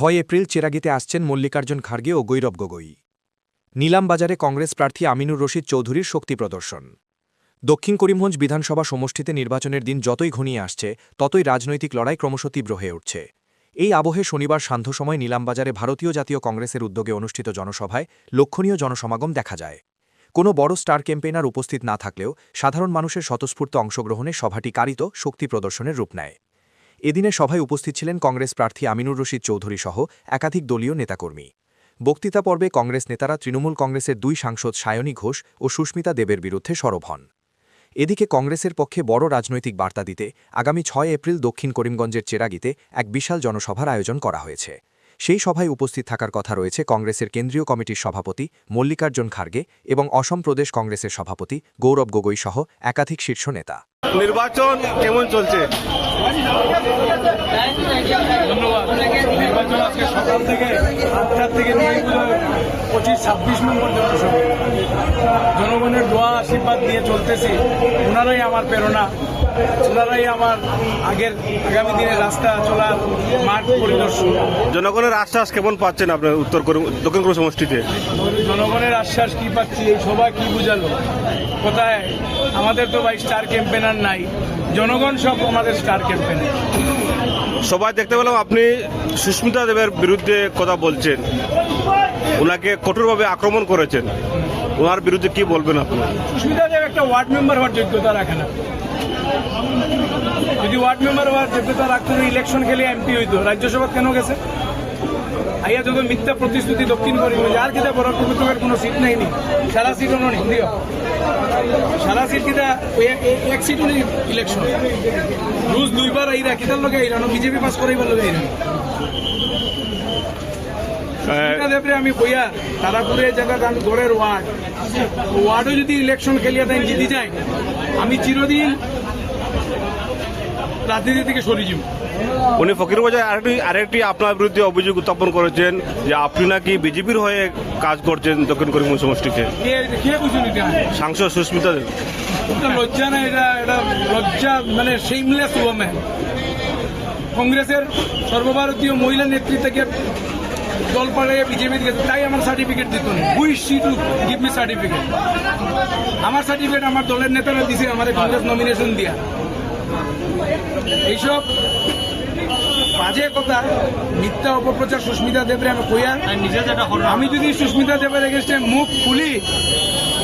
6 April চেরাগীতে আসছেন মল্লিকার্জুন খার্গে ও গৈরব গগৈ। নিলামবাজারে কংগ্রেস প্রার্থী আমিনুর রশিদ চৌধুরীর শক্তি প্রদর্শন। দক্ষিণ করিমগঞ্জ বিধানসভা সমষ্টিতে নির্বাচনের দিন যতই ঘনিয়ে আসছে ততই রাজনৈতিক লড়াই ক্রমশ তীব্র হয়ে উঠছে। এই আবহে শনিবার সান্ধ্য সময় নিলামবাজারে ভারতীয় জাতীয় কংগ্রেসের উদ্যোগে অনুষ্ঠিত জনসভায় লক্ষণীয় জনসমাগম দেখা যায়। কোনো বড় স্টার ক্যাম্পেইনার উপস্থিত না থাকলেও সাধারণ মানুষের স্বতঃস্ফূর্ত অংশগ্রহণে সভাটি কারিত শক্তি প্রদর্শনের রূপ নেয়। এদিনে সভায় উপস্থিত ছিলেন কংগ্রেস প্রার্থী আমিনুর রশিদ চৌধুরী সহ একাধিক দলীয় নেতাকর্মী। বক্তৃতা পর্বে কংগ্রেস নেতারা তৃণমূল কংগ্রেসের 2 সাংসদ সায়নী ঘোষ ও সুস্মিতা দেবের বিরুদ্ধে সরব হন। এদিকে কংগ্রেসের পক্ষে বড় রাজনৈতিক বার্তা দিতে আগামী 6 এপ্রিল দক্ষিণ করিমগঞ্জের চেরাগীতে এক বিশাল জনসভার আয়োজন করা হয়েছে। সেই সভায় উপস্থিত থাকার কথা রয়েছে কংগ্রেসের কেন্দ্রীয় কমিটির সভাপতি মল্লিকার্জুন খার্গে এবং অসম প্রদেশ কংগ্রেসের সভাপতি গৈরব গগৈ সহ একাধিক শীর্ষ নেতা। নির্বাচন কেমন চলছে? ধন্যবাদ। নির্বাচন আজকে সকাল থেকে 8টা থেকে নিয়ে 25-26 নম্বর জনসভা। জনগণের দোয়া আশীর্বাদ দিয়ে চলতেছি। ওনারাই আমার প্রেরণা, ওনারাই আমার আগামী দিনের রাস্তা চলার মাঠ পরিদর্শন। জনগণের আশ্বাস কেমন পাচ্ছেন আপনার দক্ষিণ করিম সমষ্টিতে? জনগণের আশ্বাস কি পাচ্ছি, এই সভা কি বুঝালো? কোথায় আমাদের তো ভাই স্টার ক্যাম্পেনার নাই, জনগণ সব আমাদের স্টার ক্যাম্পেনার। সবাই দেখতে পেলাম আপনি সুস্মিতা দেবের বিরুদ্ধে কথা বলছেন, ওনাকে কঠোরভাবে আক্রমণ করেছেন, ওনার বিরুদ্ধে কি বলবেন আপনি? সুস্মিতা দেব একটা ওয়ার্ড মেম্বার হওয়ার যোগ্যতা রাখে না। যদি ওয়ার্ড মেম্বার হওয়ার যোগ্যতা রাখতো, ইলেকশন খেলে এমপি হইতো, রাজ্যসভা কেন গেছে? আইয়া যত মিথ্যা প্রতিশ্রুতি দক্ষিণ করিমগঞ্জ আর কিতা বড় টুকুটুকের কোনো সিট নেই, সারা সিট নেই দিও, সারা সিট কিতা এক সিট নেই ইলেকশন রোজ 2বার আইরা কিতার লগে আইরা বিজেপি পাস করাইবার লগে আইরা। আমি কইয়া তারাপুরে জায়গা আমি গড়ের ওয়ার্ডও যদি ইলেকশন খেলিয়া তাই জিতে যায়, আমি চিরদিন রাজনীতি থেকে সরে যাব। উনি ফকিরবাজার আরেকটি আপনার বিরুদ্ধে অভিযোগ উত্থাপন করেছেন যে আপনি নাকি বিজেপির হয়ে কাজ করছেন দক্ষিণ করিমগঞ্জ সমষ্টিতে। সাংসদ সুস্মিতা দেব। লজ্জা না, এটা লজ্জা, মানে সেইমলেস ওয়ামেন। কংগ্রেসের সর্বভারতীয় মহিলা নেতৃত্বকে দল পাড়াইয়া বিজেপি গেছে, তাই আমার সার্টিফিকেট দিত না। Give me certificate. আমার সার্টিফিকেট আমার দলের নেতারা দিছে, আমার কংগ্রেস নমিনেশন দিয়া। এইসব বাজে কথা, মিথ্যা অপপ্রচার সুস্মিতা দেবের আমি কইয়া, আমি যদি সুস্মিতা দেবের এগেস্টে মুখ খুলি,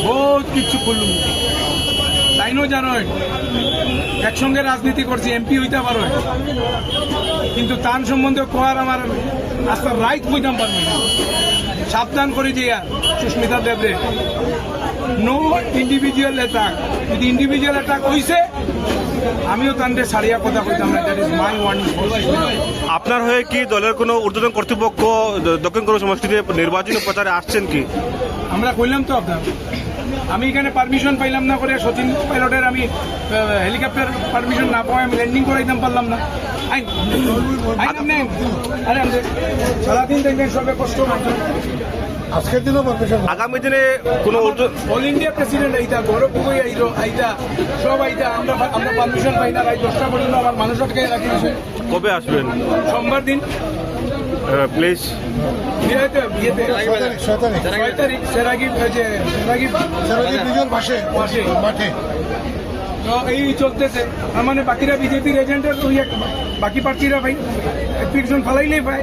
বহুত কিছু খুললুম। তাইনও জানোই একসঙ্গে রাজনীতি করছি, এমপি হইতে পারো, কিন্তু তার সম্বন্ধে কোয়ার আমার আস্তা রাইট কইতাম পারবো না। সাবধান করে দিয়া সুস্মিতা দেবরে, নো ইন্ডিভিজুয়াল অ্যাটাক। যদি ইন্ডিভিজুয়াল অ্যাটাক হইছে, আমিও তাদের সারিয়া কথা কইতাম না। That is my warning. আপনার হয়ে কি দলের কোনো ঊর্ধ্বতন কর্তৃপক্ষ দক্ষিণ করিম সমষ্টিতে নির্বাচনী প্রচারে আসছেন কি? আমরা কইলাম তো আপনার, আমি এখানে পারমিশন পাইলাম না করে সচিন পাইলটের আমি হেলিকপ্টার পারমিশন না পাওয়া আমি ল্যান্ডিং করাইতাম পারলাম না। সারাদিন দেখবেন সবে কষ্ট করছেন। আজকের দিনও পারমিশন, আগামী দিনে কোনো অল ইন্ডিয়া প্রেসিডেন্ট আইতা, গৌরব গগৈ আইতা, সব আইতা, আমরা পারমিশন পাই না। রাত 10টা পর্যন্ত আমার মানুষ আটকে রাখি। কবে আসবেন? সোমবার দিন প্লিজ। 6 তারিখ সেরাগি মাঠে এই চলতেছে। মানে বাকিরা বিজেপির এজেন্টের বাকি প্রার্থীরা ভাই একজন ফালাইলেই পায়,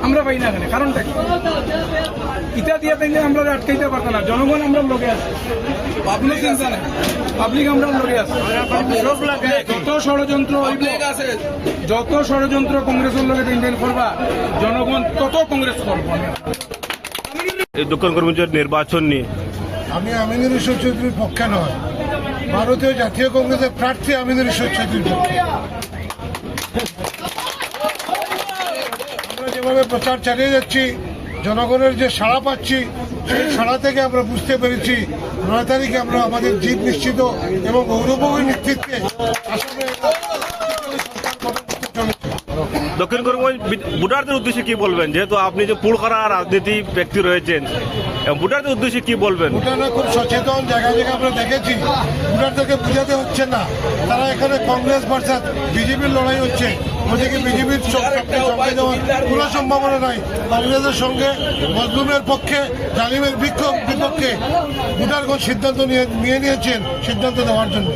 আমরা পাই না। এখানে কারণটা কি? ইটা দিয়া তাইলে আমরা আটকাইতে পারতাম না। জনগণ আমরা লোকে আছে, পাবলিক চিন্তা নেই, পাবলিক আমরা লোকে আছে। যত ষড়যন্ত্র কংগ্রেসের লোকে ইন্ডিয়ান করবা, জনগণ তত কংগ্রেস করবো। দক্ষিণ করিমগঞ্জের নির্বাচন নিয়ে আমি আমিনুর রশিদ চৌধুরীর পক্ষে নয়, ভারতীয় জাতীয় কংগ্রেসের প্রার্থী আমিনুর রশিদ চৌধুরীর পক্ষে। আমরা যেভাবে প্রচার চালিয়ে যাচ্ছি, জনগণের যে সাড়া পাচ্ছি, সেই সাড়া থেকে আমরা বুঝতে পেরেছি 9 তারিখে আমরা আমাদের জিত নিশ্চিত এবং গৌরবগৌরীর নেতৃত্বে আসামে দক্ষিণ করিমগঞ্জ ভোটারদের উদ্দেশ্যে কি বলবেন, যেহেতু আপনি যে পুরকরা রাজনীতি ব্যক্তি রয়েছেন, ভোটারদের উদ্দেশ্যে কি বলবেন? ভোটাররা খুব সচেতন, জায়গায় জায়গায় আমরা দেখেছি। ভোটারদেরকে বোঝাতে হচ্ছে না, তারা এখানে কংগ্রেস ভার্সাস বিজেপির লড়াই হচ্ছে, ওদিকে বিজেপির সঙ্গে যাওয়ার কোনো সম্ভাবনা নাই। কংগ্রেসের সঙ্গে মজলুমের পক্ষে, জালিমের বিপক্ষে ভোটারগণ সিদ্ধান্ত নিয়ে নিয়েছেন সিদ্ধান্ত নেওয়ার জন্য।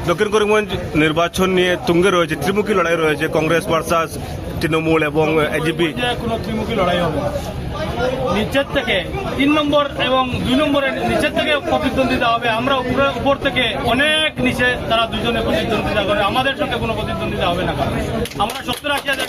দক্ষিণ করিমগঞ্জ নির্বাচন নিয়ে তুঙ্গে রয়েছে, ত্রিমুখী লড়াই রয়েছে, কংগ্রেস ভার্সাস তৃণমূল এবং এজিপি। কোনো ত্রিমুখী লড়াই হবে না। নিচের থেকে 3 নম্বর এবং 2 নম্বরের নিচের থেকে প্রতিদ্বন্দ্বিতা হবে। আমরা উপর থেকে অনেক নিচে তারা দুজনে প্রতিদ্বন্দ্বিতা করে, আমাদের সঙ্গে কোনো প্রতিদ্বন্দ্বিতা হবে না। আমরা 70-80 হাজার